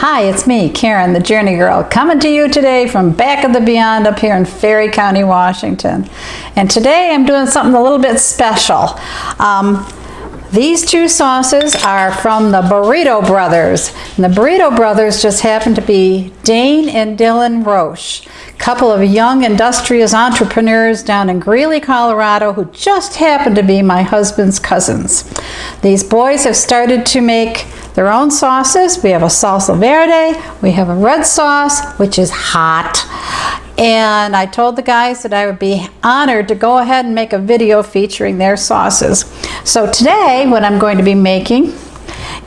Hi, it's me, Karen, the Journey Girl, coming to you today from back of the beyond up here in Ferry County, Washington. And today I'm doing something a little bit special. These two sauces are from the Burrito Brothers. And the Burrito Brothers just happen to be Dane and Dillan Rouche, a couple of young industrious entrepreneurs down in Greeley, Colorado, who just happen to be my husband's cousins. These boys have started to make their own sauces. We have a Salsa Verde, we have a red sauce, which is hot. And I told the guys that I would be honored to go ahead and make a video featuring their sauces. So today, what I'm going to be making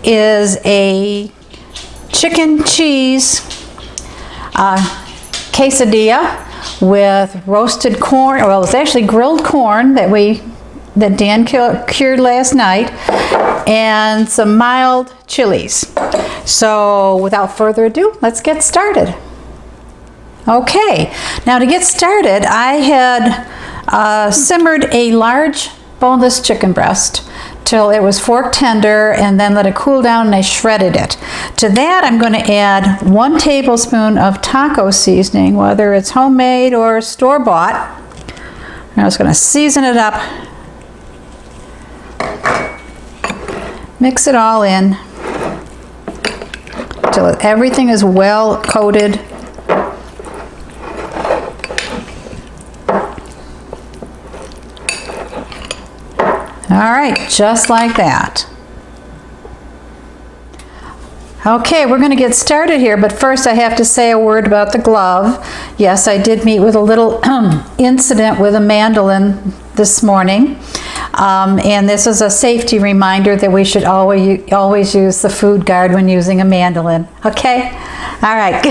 is a chicken cheese quesadilla with roasted corn. Well, it's actually grilled corn that Dan cured last night, and some mild chilies. So without further ado, let's get started. Okay, now to get started, I had simmered a large boneless chicken breast till it was fork tender, and then let it cool down, and I shredded it. To that, I'm going to add 1 tablespoon of taco seasoning, whether it's homemade or store-bought. I'm just going to season it up. Mix it all in till everything is well coated. All right, just like that. Okay, we're going to get started here, but first I have to say a word about the glove. Yes, I did meet with a little incident with a mandolin this morning. And this is a safety reminder that we should always use the food guard when using a mandolin. Okay? All right.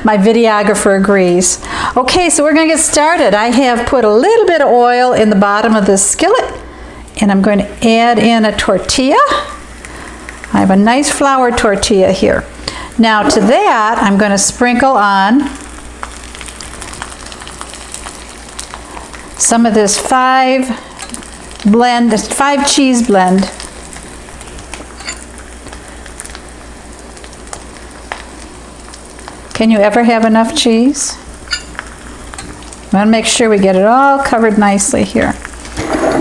My videographer agrees. Okay, so we're going to get started. I have put a little bit of oil in the bottom of this skillet, and I'm going to add in a tortilla. I have a nice flour tortilla here. Now to that, I'm going to sprinkle on some of this 5 cheese blend. Can you ever have enough cheese? I want to make sure we get it all covered nicely here.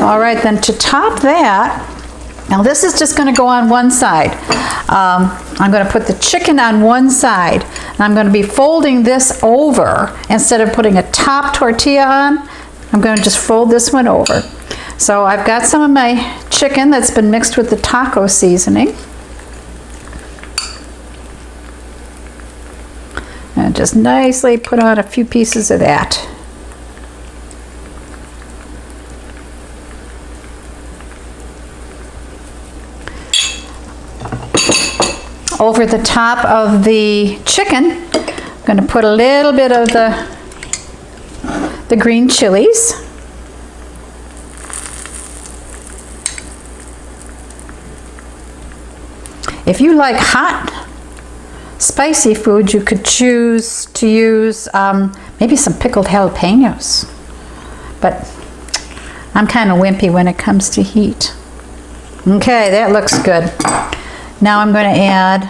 All right, then to top that, now this is just going to go on one side. I'm going to put the chicken on one side, and I'm going to be folding this over. Instead of putting a top tortilla on, I'm going to just fold this one over. So I've got some of my chicken that's been mixed with the taco seasoning. And just nicely put on a few pieces of that. Over the top of the chicken, I'm going to put a little bit of the green chilies. If you like hot, spicy food, you could choose to use maybe some pickled jalapenos. But I'm kind of wimpy when it comes to heat. Okay, that looks good. Now I'm going to add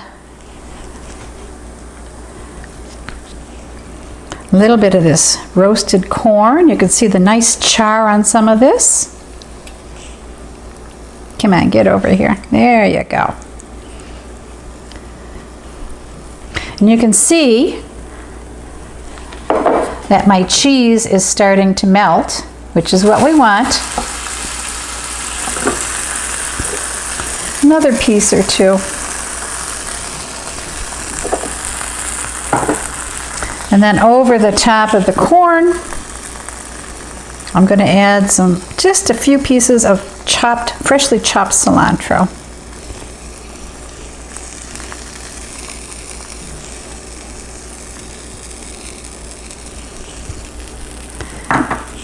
a little bit of this roasted corn. You can see the nice char on some of this. Come on, get over here. There you go. And you can see that my cheese is starting to melt, which is what we want. Another piece or two. And then over the top of the corn, I'm going to add just a few pieces of freshly chopped cilantro.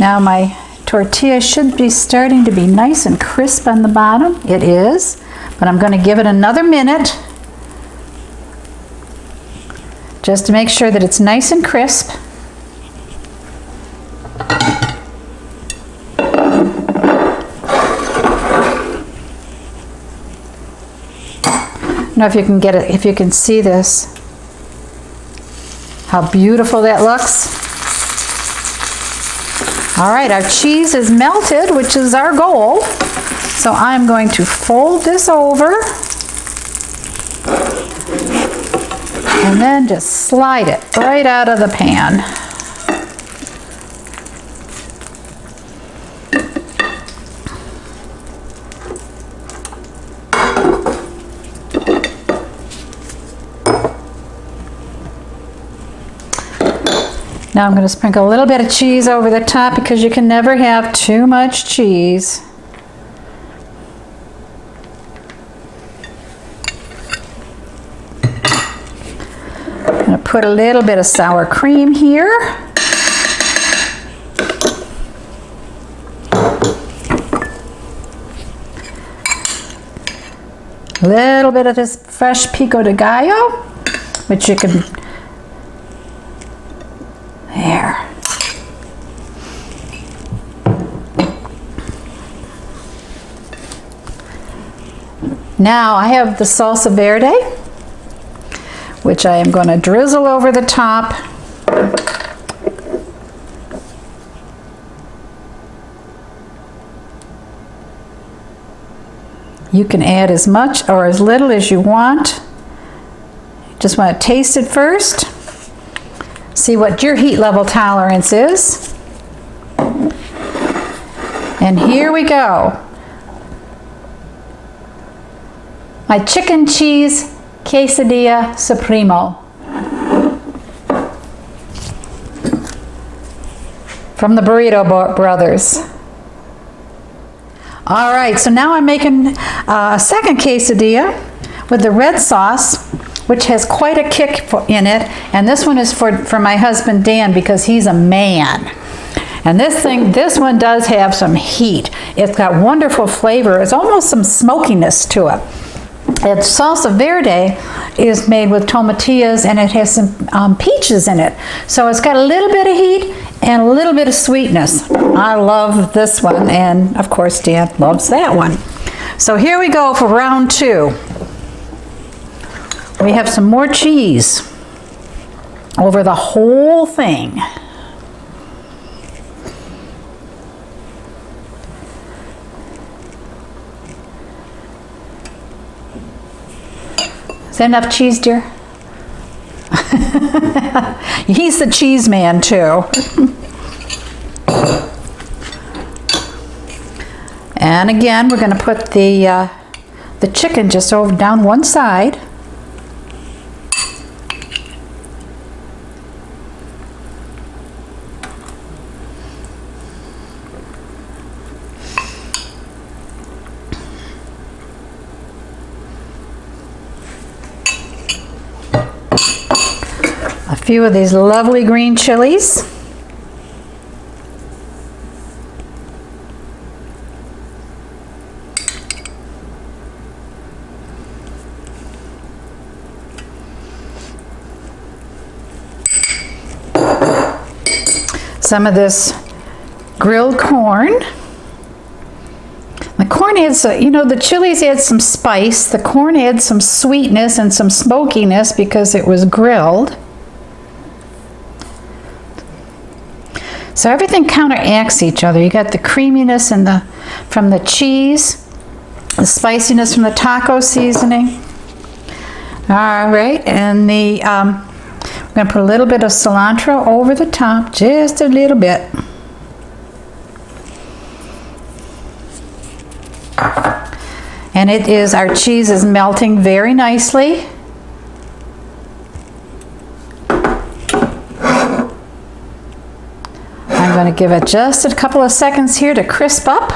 Now my tortilla should be starting to be nice and crisp on the bottom. It is, but I'm going to give it another minute just to make sure that it's nice and crisp. know if you can get it, if you can see this. How beautiful that looks. All right, our cheese is melted, which is our goal. So I'm going to fold this over and then just slide it right out of the pan. Now I'm going to sprinkle a little bit of cheese over the top because you can never have too much cheese. I'm going to put a little bit of sour cream here. A little bit of this fresh pico de gallo, which you can there. Now I have the salsa verde, which I am going to drizzle over the top. You can add as much or as little as you want. Just want to taste it first. See what your heat level tolerance is. And here we go. My chicken cheese quesadilla Supremo. From the Burrito Brothers. All right, so now I'm making a second quesadilla with the red sauce, which has quite a kick in it, and this one is for my husband Dan because he's a man. And this one does have some heat. It's got wonderful flavor. It's almost some smokiness to it. And salsa verde is made with tomatillas, and it has some peaches in it. So it's got a little bit of heat and a little bit of sweetness. I love this one, and of course Dan loves that one. So here we go for round 2. We have some more cheese over the whole thing. Is that enough cheese, dear? He's the cheese man too. And again, we're going to put the chicken just over down one side. A few of these lovely green chilies. Some of this grilled corn. The corn adds, the chilies add some spice. The corn adds some sweetness and some smokiness because it was grilled. So everything counteracts each other. You got the creaminess from the cheese, the spiciness from the taco seasoning. All right, and we're going to put a little bit of cilantro over the top, just a little bit. And our cheese is melting very nicely. I'm going to give it just a couple of seconds here to crisp up.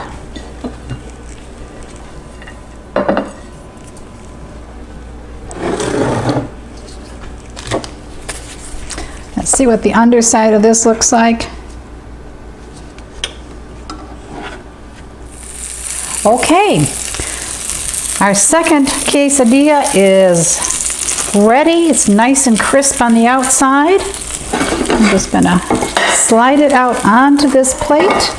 Let's see what the underside of this looks like. Okay, our second quesadilla is ready. It's nice and crisp on the outside. I'm just going to slide it out onto this plate.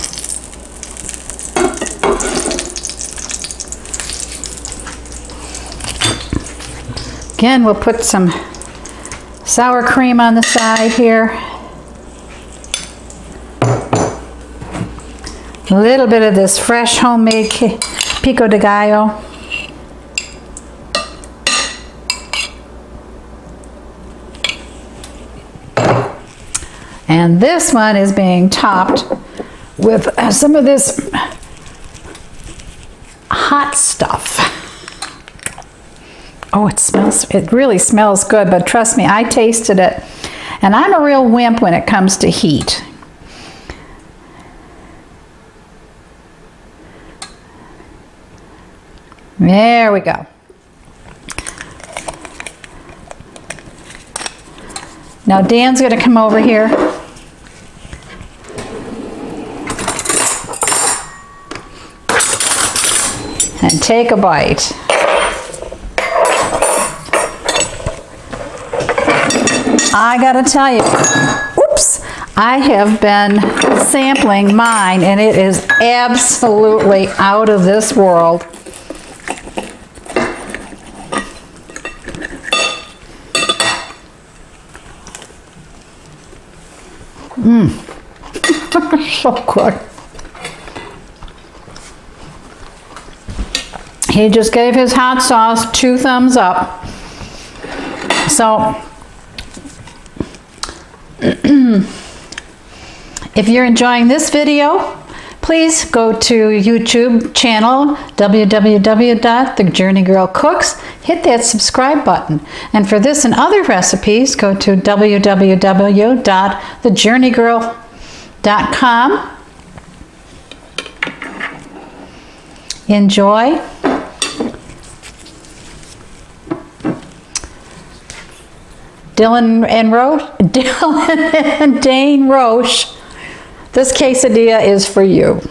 Again, we'll put some sour cream on the side here. A little bit of this fresh homemade pico de gallo. And this one is being topped with some of this hot stuff. Oh, it really smells good, but trust me, I tasted it. And I'm a real wimp when it comes to heat. There we go. Now Dan's going to come over here and take a bite. I gotta tell you, oops, I have been sampling mine and it is absolutely out of this world. So good. He just gave his hot sauce 2 thumbs up. So, if you're enjoying this video, please go to YouTube channel www.thejourneygirlcooks. Hit that subscribe button. And for this and other recipes, go to www.thejourneygirl.com. Enjoy. Dillan and Dane Rouche, this quesadilla is for you.